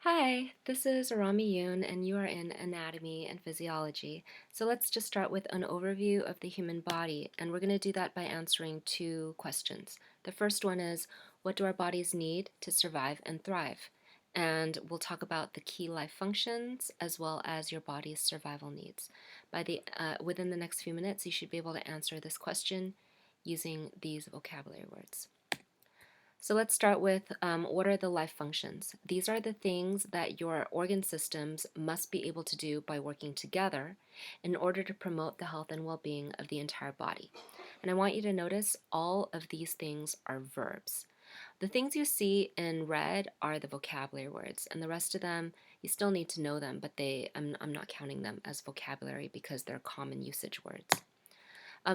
Hi, this is Arami Yoon, and you are in Anatomy and Physiology. So let's just start with an overview of the human body, and we're going to do that by answering two questions. The first one is, what do our bodies need to survive and thrive? And we'll talk about the key life functions as well as your body's survival needs. Within the next few minutes, you should be able to answer this question using these vocabulary words. So let's start with what are the life functions? These are the things that your organ systems must be able to do by working together in order to promote the health and well-being of the entire body. And I want you to notice all of these things are verbs. The things you see in red are the vocabulary words, and the rest of them, you still need to know them, but I'm not counting them as vocabulary because they're common usage words.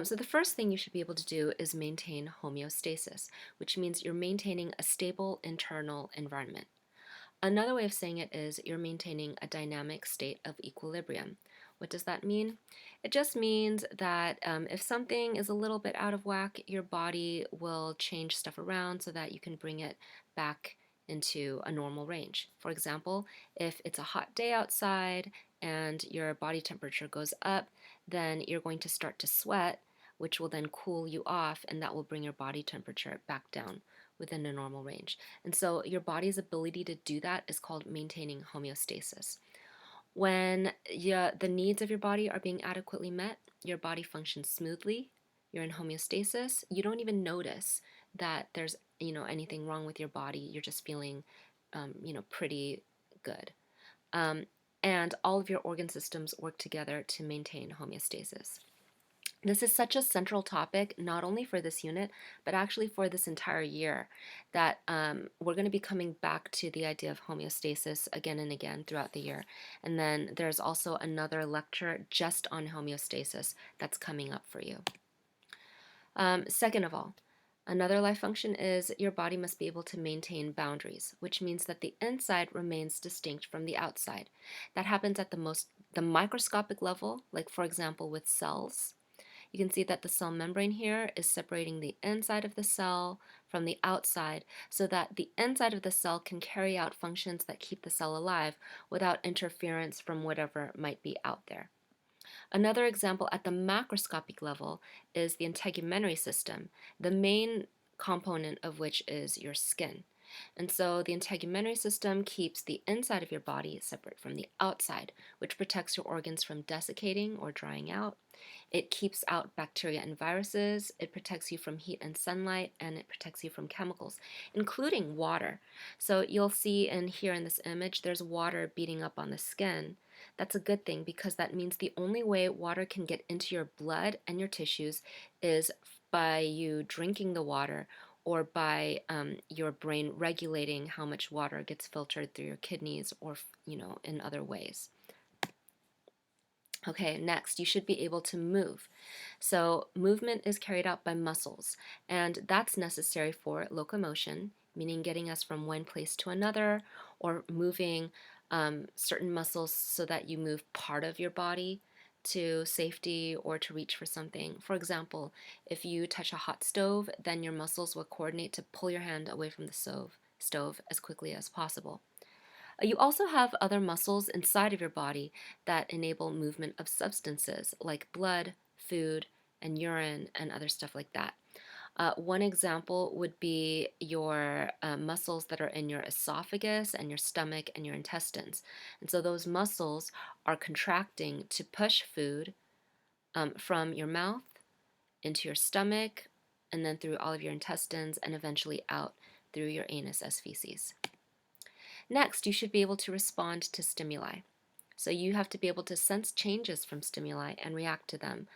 So the first thing you should be able to do is maintain homeostasis, which means you're maintaining a stable internal environment. Another way of saying it is you're maintaining a dynamic state of equilibrium. What does that mean? It just means that if something is a little bit out of whack, your body will change stuff around so that you can bring it back into a normal range. For example, if it's a hot day outside and your body temperature goes up, then you're going to start to sweat, which will then cool you off, and that will bring your body temperature back down within a normal range. And so your body's ability to do that is called maintaining homeostasis. When the needs of your body are being adequately met, your body functions smoothly, you're in homeostasis, you don't even notice that there's anything wrong with your body. You're just feeling pretty good. Um, and all of your organ systems work together to maintain homeostasis. This is such a central topic, not only for this unit, but actually for this entire year, that we're going to be coming back to the idea of homeostasis again and again throughout the year. And then there's also another lecture just on homeostasis that's coming up for you. Second of all, another life function is your body must be able to maintain boundaries, which means that the inside remains distinct from the outside. That happens at the microscopic level, like for example with cells. You can see that the cell membrane here is separating the inside of the cell from the outside so that the inside of the cell can carry out functions that keep the cell alive without interference from whatever might be out there. Another example at the macroscopic level is the integumentary system, the main component of which is your skin. And so the integumentary system keeps the inside of your body separate from the outside, which protects your organs from desiccating or drying out. It keeps out bacteria and viruses, it protects you from heat and sunlight, and it protects you from chemicals, including water. So you'll see here in this image, there's water beating up on the skin. That's a good thing because that means the only way water can get into your blood and your tissues is by you drinking the water or by your brain regulating how much water gets filtered through your kidneys or in other ways. Okay, next, you should be able to move. So movement is carried out by muscles, and that's necessary for locomotion, meaning getting us from one place to another, or moving certain muscles so that you move part of your body to safety or to reach for something. For example, if you touch a hot stove, then your muscles will coordinate to pull your hand away from the stove as quickly as possible. You also have other muscles inside of your body that enable movement of substances like blood, food, and urine, and other stuff like that. One example would be your muscles that are in your esophagus and your stomach and your intestines. And so those muscles are contracting to push food from your mouth into your stomach and then through all of your intestines and eventually out through your anus as feces. Next, you should be able to respond to stimuli. So you have to be able to sense changes from stimuli and react to them,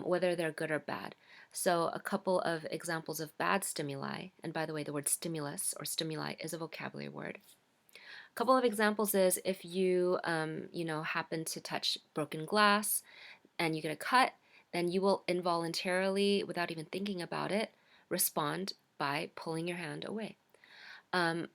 whether they're good or bad. So a couple of examples of bad stimuli, and by the way, the word stimulus or stimuli is a vocabulary word. A couple of examples is if you, happen to touch broken glass and you get a cut, then you will involuntarily, without even thinking about it, respond by pulling your hand away.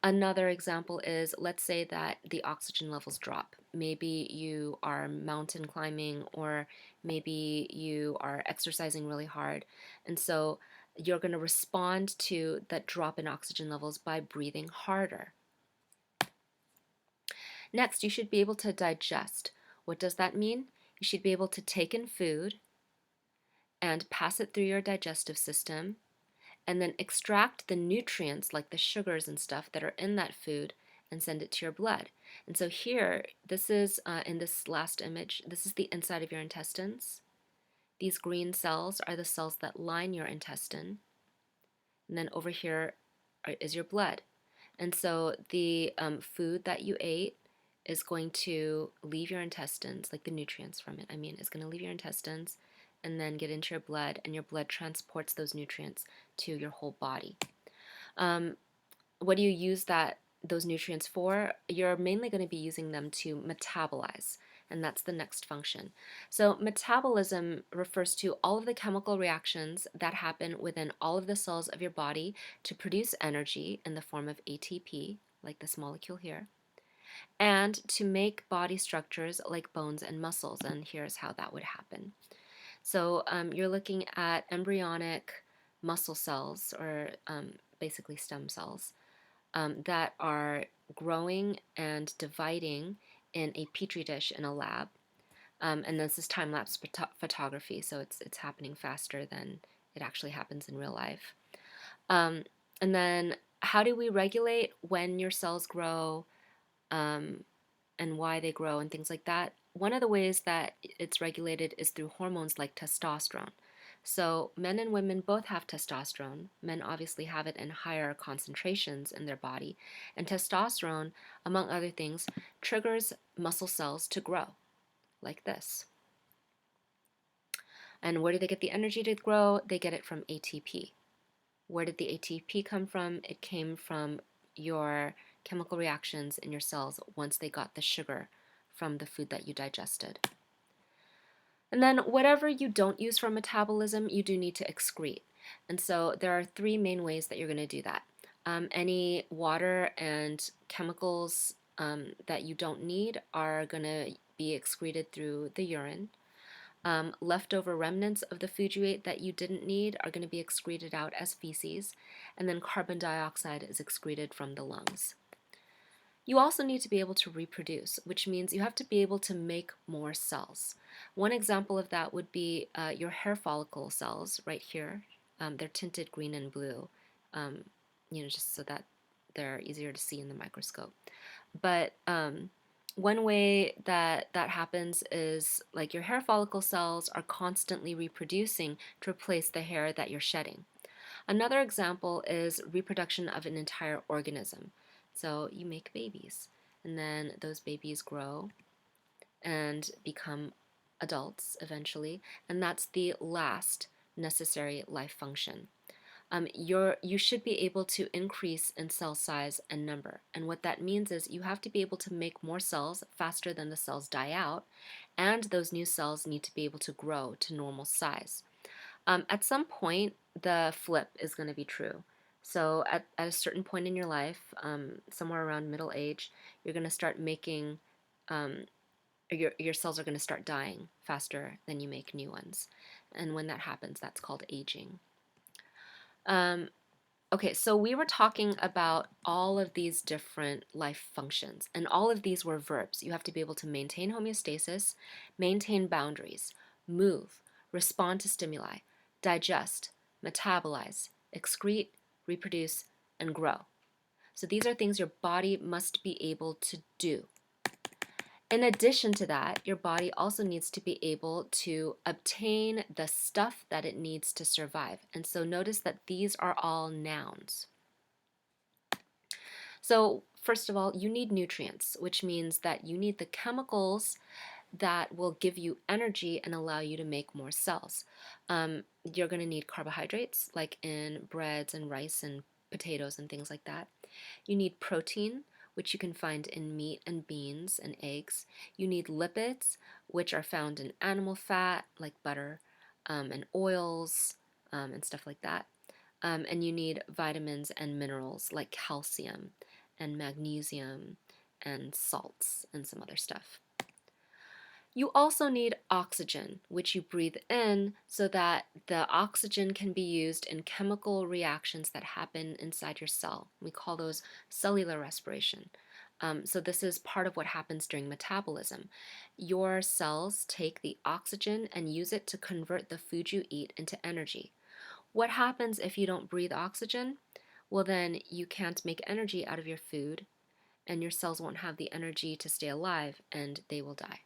Another example is, let's say that the oxygen levels drop. Maybe you are mountain climbing or maybe you are exercising really hard. And so you're going to respond to that drop in oxygen levels by breathing harder. Next, you should be able to digest. What does that mean? You should be able to take in food and pass it through your digestive system and then extract the nutrients like the sugars and stuff that are in that food and send it to your blood. And so here, this is in this last image, this is the inside of your intestines. These green cells are the cells that line your intestine. And then over here is your blood. And so the food that you ate is going to leave your intestines, like the nutrients from it, is going to leave your intestines and then get into your blood, and your blood transports those nutrients to your whole body. What do you use those nutrients for? You're mainly going to be using them to metabolize, and that's the next function. So metabolism refers to all of the chemical reactions that happen within all of the cells of your body to produce energy in the form of ATP, like this molecule here, and to make body structures like bones and muscles, and here's how that would happen. So you're looking at embryonic muscle cells, or basically stem cells, that are growing and dividing in a petri dish in a lab. And this is time-lapse photography, so it's happening faster than it actually happens in real life. And then how do we regulate when your cells grow, and why they grow and things like that? One of the ways that it's regulated is through hormones like testosterone. So men and women both have testosterone. Men obviously have it in higher concentrations in their body. And testosterone, among other things, triggers muscle cells to grow, like this. And where do they get the energy to grow? They get it from ATP. Where did the ATP come from? It came from your chemical reactions in your cells once they got the sugar from the food that you digested. And then whatever you don't use for metabolism, you do need to excrete. And so there are three main ways that you're going to do that. Any water and chemicals that you don't need are going to be excreted through the urine. Leftover remnants of the food you ate that you didn't need are going to be excreted out as feces. And then carbon dioxide is excreted from the lungs. You also need to be able to reproduce, which means you have to be able to make more cells. One example of that would be your hair follicle cells right here. They're tinted green and blue, just so that they're easier to see in the microscope. But one way that happens is like your hair follicle cells are constantly reproducing to replace the hair that you're shedding. Another example is reproduction of an entire organism. So you make babies, and then those babies grow and become adults eventually, and that's the last necessary life function. You should be able to increase in cell size and number, and what that means is you have to be able to make more cells faster than the cells die out, and those new cells need to be able to grow to normal size. At some point, the flip is going to be true. So at a certain point in your life, somewhere around middle age, you're going to start making, your cells are going to start dying faster than you make new ones. And when that happens, that's called aging. Okay, so we were talking about all of these different life functions, and all of these were verbs. You have to be able to maintain homeostasis, maintain boundaries, move, respond to stimuli, digest, metabolize, excrete, reproduce, and grow. So these are things your body must be able to do. In addition to that, your body also needs to be able to obtain the stuff that it needs to survive. And so notice that these are all nouns. So first of all, you need nutrients, which means that you need the chemicals that will give you energy and allow you to make more cells. You're going to need carbohydrates, like in breads and rice and potatoes and things like that. You need protein, which you can find in meat and beans and eggs. You need lipids, which are found in animal fat, like butter, and oils, and stuff like that. And you need vitamins and minerals, like calcium and magnesium and salts and some other stuff. You also need oxygen, which you breathe in so that the oxygen can be used in chemical reactions that happen inside your cell. We call those cellular respiration. So this is part of what happens during metabolism. Your cells take the oxygen and use it to convert the food you eat into energy. What happens if you don't breathe oxygen? Well, then you can't make energy out of your food, and your cells won't have the energy to stay alive, and they will die.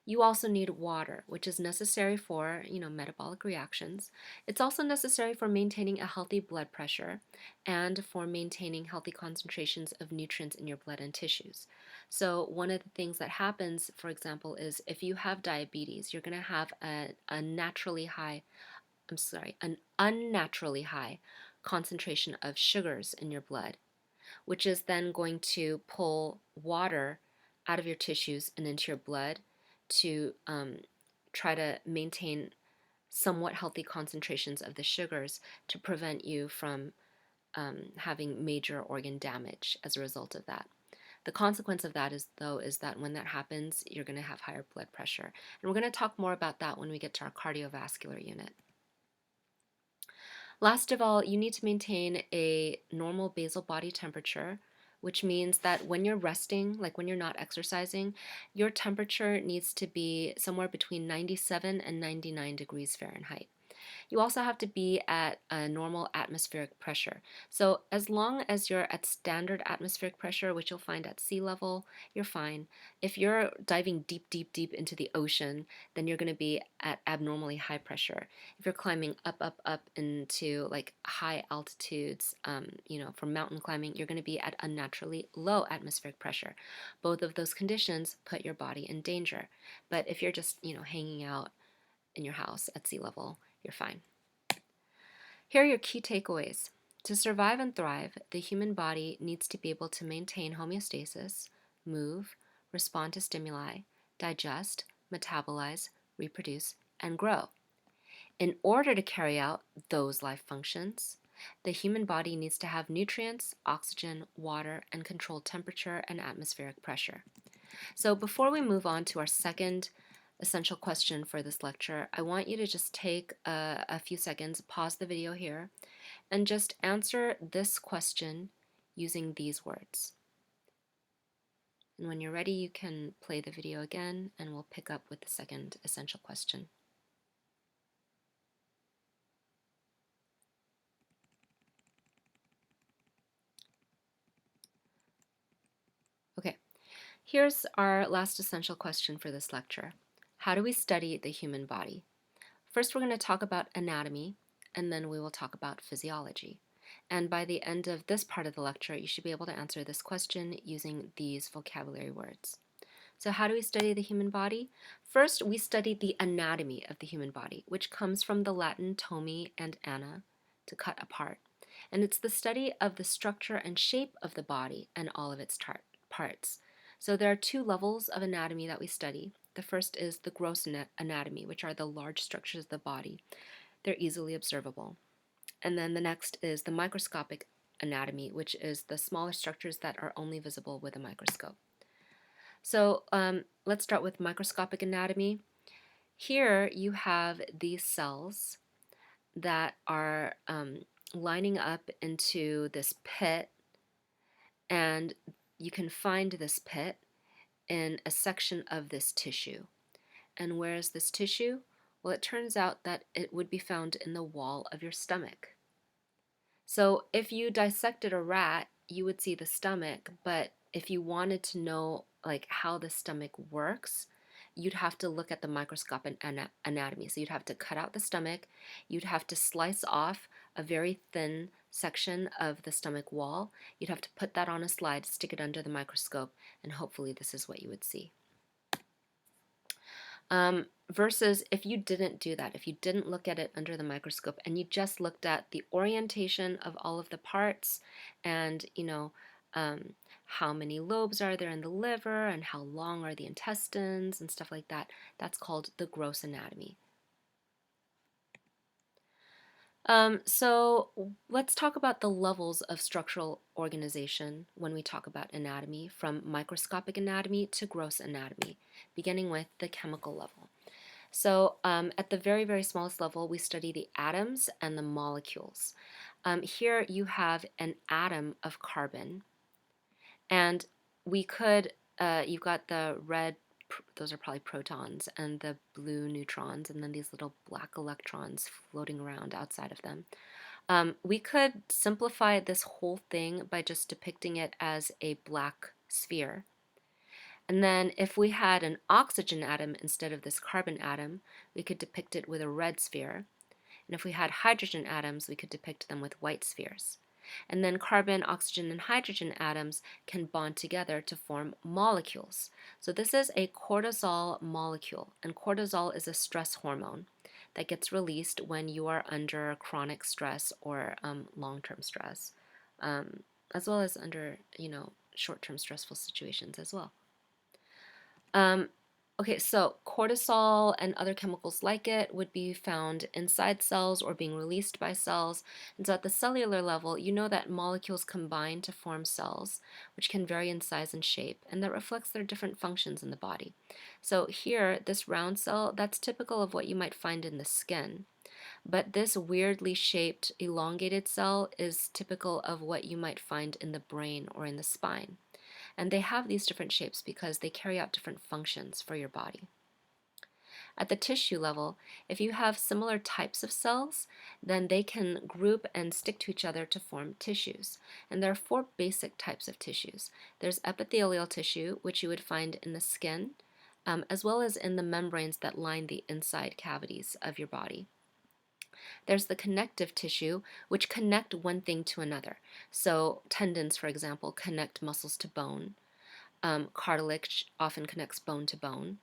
You also need water, which is necessary for, metabolic reactions. It's also necessary for maintaining a healthy blood pressure and for maintaining healthy concentrations of nutrients in your blood and tissues. So one of the things that happens, for example, is if you have diabetes, you're going to have an unnaturally high concentration of sugars in your blood, which is then going to pull water out of your tissues and into your blood to try to maintain somewhat healthy concentrations of the sugars to prevent you from having major organ damage as a result of that. The consequence of that is that when that happens, you're going to have higher blood pressure. And we're going to talk more about that when we get to our cardiovascular unit. Last of all, you need to maintain a normal basal body temperature, which means that when you're resting, like when you're not exercising, your temperature needs to be somewhere between 97 and 99 degrees Fahrenheit. You also have to be at a normal atmospheric pressure. So as long as you're at standard atmospheric pressure, which you'll find at sea level, you're fine. If you're diving deep, deep, deep into the ocean, then you're going to be at abnormally high pressure. If you're climbing up, up, up into like high altitudes, for mountain climbing, you're going to be at unnaturally low atmospheric pressure. Both of those conditions put your body in danger. But if you're just, hanging out in your house at sea level, you're fine. Here are your key takeaways. To survive and thrive, the human body needs to be able to maintain homeostasis, move, respond to stimuli, digest, metabolize, reproduce, and grow. In order to carry out those life functions, the human body needs to have nutrients, oxygen, water, and controlled temperature and atmospheric pressure. So before we move on to our second essential question for this lecture, I want you to just take a few seconds, pause the video here, and just answer this question using these words. And when you're ready, you can play the video again, and we'll pick up with the second essential question. Okay, here's our last essential question for this lecture. How do we study the human body? First, we're going to talk about anatomy, and then we will talk about physiology. And by the end of this part of the lecture, you should be able to answer this question using these vocabulary words. So how do we study the human body? First, we study the anatomy of the human body, which comes from the Latin tomi and ana, to cut apart. And it's the study of the structure and shape of the body and all of its parts. So there are two levels of anatomy that we study. The first is the gross anatomy, which are the large structures of the body. They're easily observable. And then the next is the microscopic anatomy, which is the smaller structures that are only visible with a microscope. So let's start with microscopic anatomy. Here you have these cells that are lining up into this pit, and you can find this pit in a section of this tissue. And where is this tissue? Well, it turns out that it would be found in the wall of your stomach. So if you dissected a rat, you would see the stomach, but if you wanted to know like how the stomach works, you'd have to look at the microscopic anatomy. So you'd have to cut out the stomach, you'd have to slice off a very thin section of the stomach wall, you'd have to put that on a slide, stick it under the microscope, and hopefully this is what you would see. Versus if you didn't do that, if you didn't look at it under the microscope and you just looked at the orientation of all of the parts and, how many lobes are there in the liver and how long are the intestines and stuff like that, that's called the gross anatomy. So let's talk about the levels of structural organization when we talk about anatomy, from microscopic anatomy to gross anatomy, beginning with the chemical level. So at the very, very smallest level, we study the atoms and the molecules. Here you have an atom of carbon, And we could, you've got the red, those are probably protons, and the blue neutrons, and then these little black electrons floating around outside of them. We could simplify this whole thing by just depicting it as a black sphere. And then if we had an oxygen atom instead of this carbon atom, we could depict it with a red sphere. And if we had hydrogen atoms, we could depict them with white spheres. And then carbon, oxygen, and hydrogen atoms can bond together to form molecules. So this is a cortisol molecule, and cortisol is a stress hormone that gets released when you are under chronic stress or long-term stress, as well as under, short-term stressful situations as well. Okay, so cortisol and other chemicals like it would be found inside cells or being released by cells. And so at the cellular level, you know that molecules combine to form cells, which can vary in size and shape, and that reflects their different functions in the body. So here, this round cell, that's typical of what you might find in the skin. But this weirdly shaped elongated cell is typical of what you might find in the brain or in the spine. And they have these different shapes because they carry out different functions for your body. At the tissue level, if you have similar types of cells, then they can group and stick to each other to form tissues. And there are 4 basic types of tissues. There's epithelial tissue, which you would find in the skin, as well as in the membranes that line the inside cavities of your body. There's the connective tissue, which connect one thing to another. So tendons, for example, connect muscles to bone. Cartilage often connects bone to bone.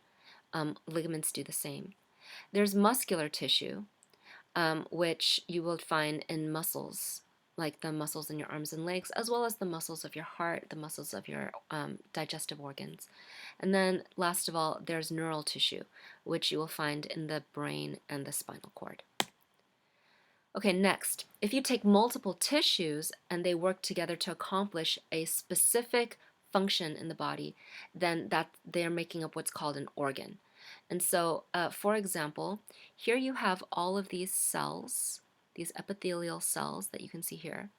Ligaments do the same. There's muscular tissue, which you will find in muscles, like the muscles in your arms and legs, as well as the muscles of your heart, the muscles of your digestive organs. And then, last of all, there's neural tissue, which you will find in the brain and the spinal cord. Okay, next, if you take multiple tissues and they work together to accomplish a specific function in the body, then they're making up what's called an organ. And so, for example, here you have all of these cells, these epithelial cells that you can see here,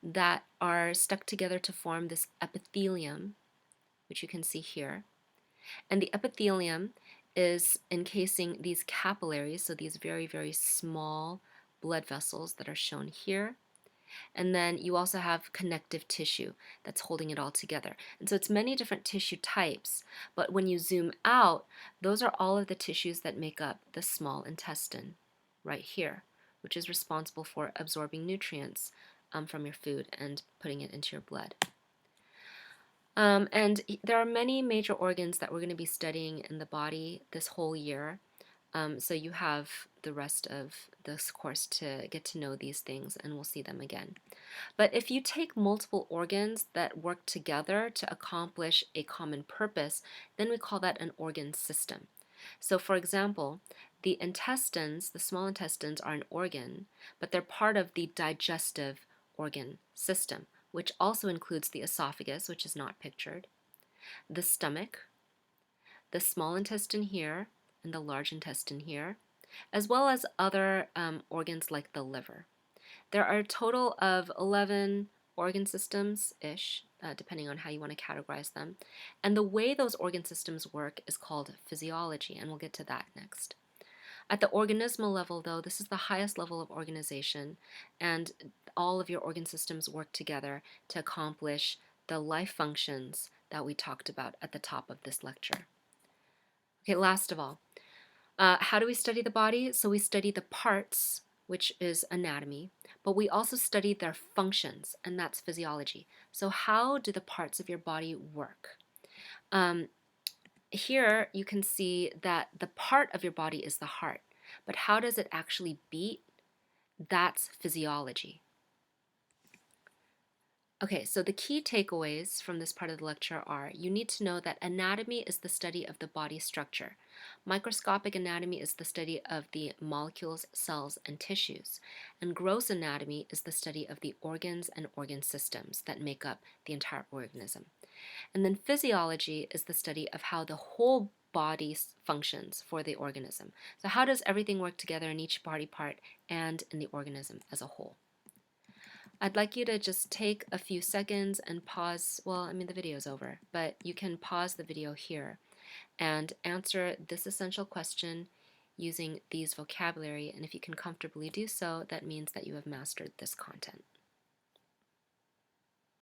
that are stuck together to form this epithelium, which you can see here. And the epithelium is encasing these capillaries, so these very, very small blood vessels that are shown here. And then you also have connective tissue that's holding it all together. And so it's many different tissue types, but when you zoom out, those are all of the tissues that make up the small intestine right here, which is responsible for absorbing nutrients from your food and putting it into your blood. And there are many major organs that we're going to be studying in the body this whole year. So you have the rest of this course to get to know these things, and we'll see them again. But if you take multiple organs that work together to accomplish a common purpose, then we call that an organ system. So for example, the intestines, the small intestines, are an organ, but they're part of the digestive organ system, which also includes the esophagus, which is not pictured, the stomach, the small intestine here, and the large intestine here, as well as other organs like the liver. There are a total of 11 organ systems-ish, depending on how you want to categorize them. And the way those organ systems work is called physiology, and we'll get to that next. At the organismal level, though, this is the highest level of organization, and all of your organ systems work together to accomplish the life functions that we talked about at the top of this lecture. Okay, last of all, how do we study the body? So we study the parts, which is anatomy, but we also study their functions, and that's physiology. So how do the parts of your body work? Here you can see that the part of your body is the heart, but how does it actually beat? That's physiology. Okay, so the key takeaways from this part of the lecture are you need to know that anatomy is the study of the body structure. Microscopic anatomy is the study of the molecules, cells, and tissues. And gross anatomy is the study of the organs and organ systems that make up the entire organism. And then physiology is the study of how the whole body functions for the organism. So how does everything work together in each body part and in the organism as a whole? I'd like you to just take a few seconds and pause. Well, I mean, the video's over, but you can pause the video here and answer this essential question using these vocabulary. And if you can comfortably do so, that means that you have mastered this content.